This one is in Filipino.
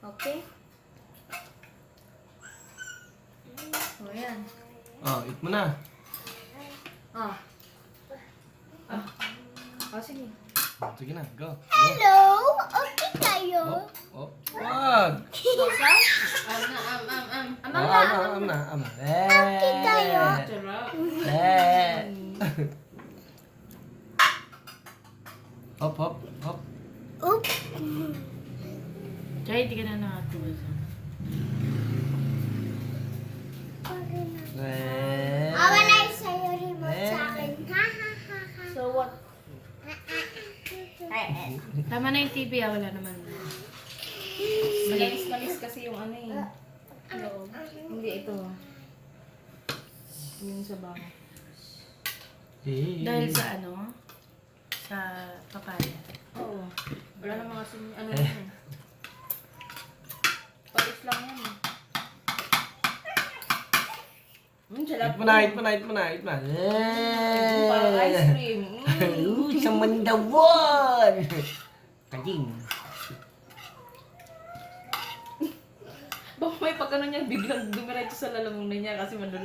Okay? O, yan. Oh, eat mo na. Ah. O, sige. Sige na, go. Hello! Okay kayo? Oh, wag. Sosa? Am na. Okay kayo? Sarap. Hop, hop, hop. Oops! Kaya hindi ka na nakatuwa. Wala yung sa'yo remote sa akin. Ha ha ha ha. So what? Tama na yung TV, wala naman. Malis kasi yung ano eh. Loob. Hindi ito. Yung sa baka. Dahil sa ano? Sa papaya. Oo. Wala namang kasi ano yun eh. Palis lang yan eh. Eat mo na. Parang ice cream. Sa mandawan. Kajing. Baka may pagkano niya biglang dumiretso sa lalamunan niya kasi madulas